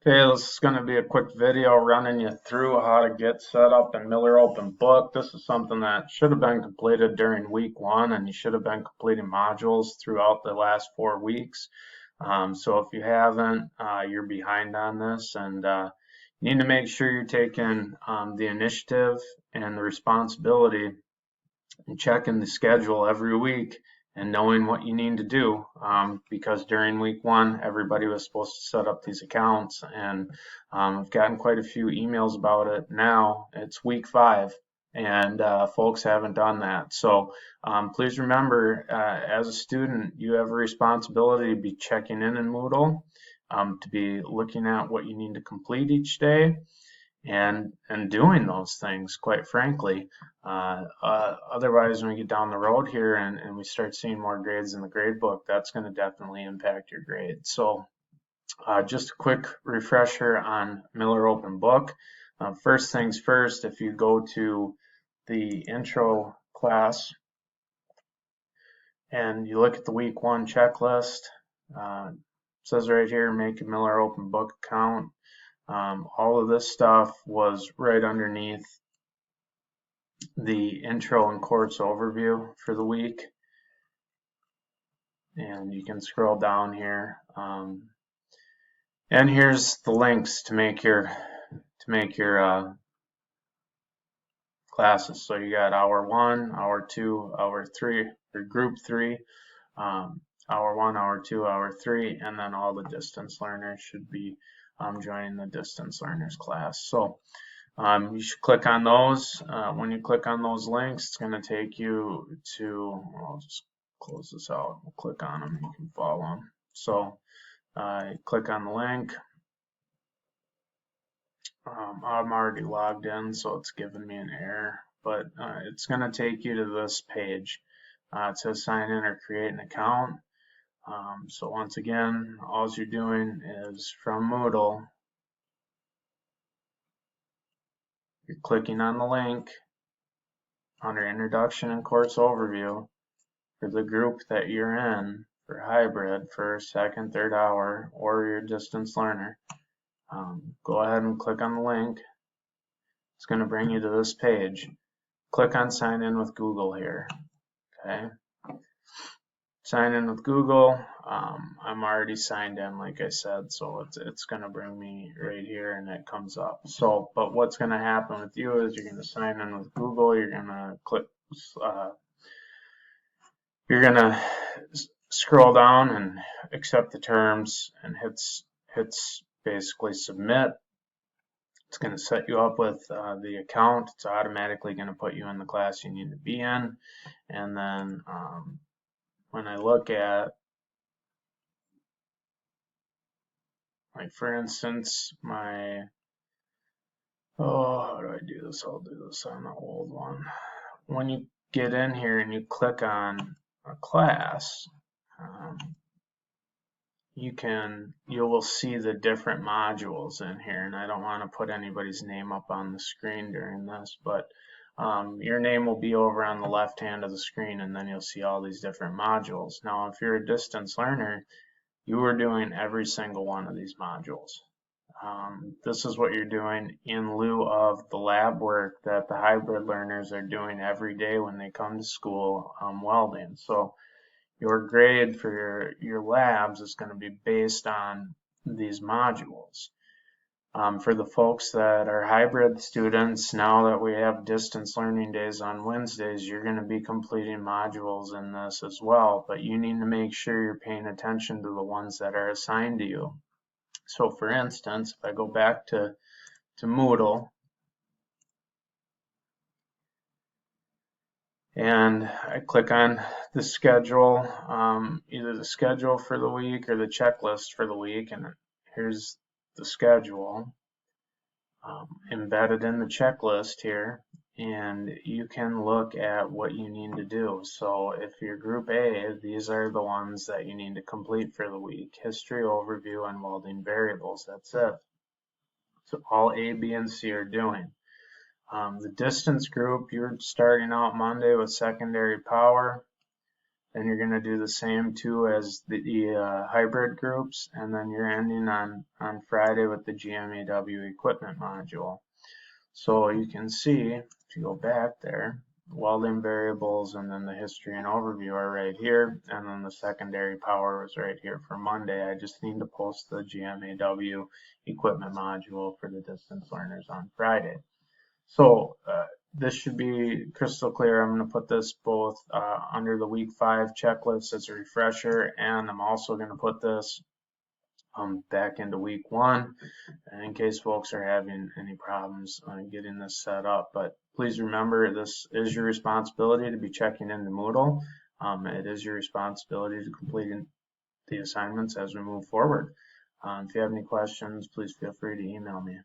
Okay, this is going to be a quick video running you through how to get set up in Miller Open Book. This is something that should have been completed during week one, and you should have been completing modules throughout the last 4 weeks. So if you haven't, you're behind on this, and you need to make sure you're taking the initiative and the responsibility and checking the schedule every week and knowing what you need to do, because during week one everybody was supposed to set up these accounts, and I've gotten quite a few emails about it. Now it's week five and folks haven't done that. So please remember, as a student, you have a responsibility to be checking in Moodle, to be looking at what you need to complete each day, and doing those things, quite frankly. Otherwise, when we get down the road here and we start seeing more grades in the grade book, that's going to definitely impact your grade. So just a quick refresher on Miller Open Book. First things first, if you go to the intro class and you look at the week one checklist, it says right here, make a Miller Open Book account. All of this stuff was right underneath the intro and course overview for the week. And you can scroll down here. And here's the links to make your classes. So you got hour one, hour two, hour three, or group three, hour one, hour two, hour three, and then all the distance learners should be joining the distance learners class. So you should click on those. When you click on those links, it's going to take you to, I'll just close this out. We'll click on them. You can follow them. So click on the link. I'm already logged in, so it's giving me an error, but it's going to take you to this page. It says sign in or create an account. So once again, all you're doing is from Moodle, you're clicking on the link under Introduction and Course Overview for the group that you're in for hybrid, first, second, third hour, or your distance learner. Go ahead and click on the link. It's going to bring you to this page. Click on Sign In with Google here. Okay. Sign in with Google. I'm already signed in, like I said, so it's going to bring me right here, and it comes up. So, but what's going to happen with you is you're going to sign in with Google. You're going to click. You're going to scroll down and accept the terms and hits basically submit. It's going to set you up with the account. It's automatically going to put you in the class you need to be in. And then when I look at, like, for instance, my, how do I do this? I'll do this on the old one. When you get in here and you click on a class, you will see the different modules in here, and I don't want to put anybody's name up on the screen during this, but your name will be over on the left hand of the screen, and then you'll see all these different modules. Now, if you're a distance learner, you are doing every single one of these modules. This is what you're doing in lieu of the lab work that the hybrid learners are doing every day when they come to school welding. So your grade for your labs is going to be based on these modules. For the folks that are hybrid students, now that we have distance learning days on Wednesdays, you're going to be completing modules in this as well, but you need to make sure you're paying attention to the ones that are assigned to you. So for instance, if I go back to Moodle, and I click on the schedule, either the schedule for the week or the checklist for the week, and here's the schedule embedded in the checklist here, and you can look at what you need to do. So if you're group A, these are the ones that you need to complete for the week: history, overview, and welding variables. That's it. So all A, B, and C are doing. The distance group, you're starting out Monday with secondary power. Then you're going to do the same too as the hybrid groups, and then you're ending on Friday with the GMAW equipment module. So you can see, if you go back there, welding variables and then the history and overview are right here, and then the secondary power is right here for Monday. I just need to post the GMAW equipment module for the distance learners on Friday. So this should be crystal clear. I'm going to put this both under the week 5 checklist as a refresher, and I'm also going to put this back into week 1 in case folks are having any problems getting this set up. But please remember, this is your responsibility to be checking into Moodle. It is your responsibility to complete the assignments as we move forward. If you have any questions, please feel free to email me.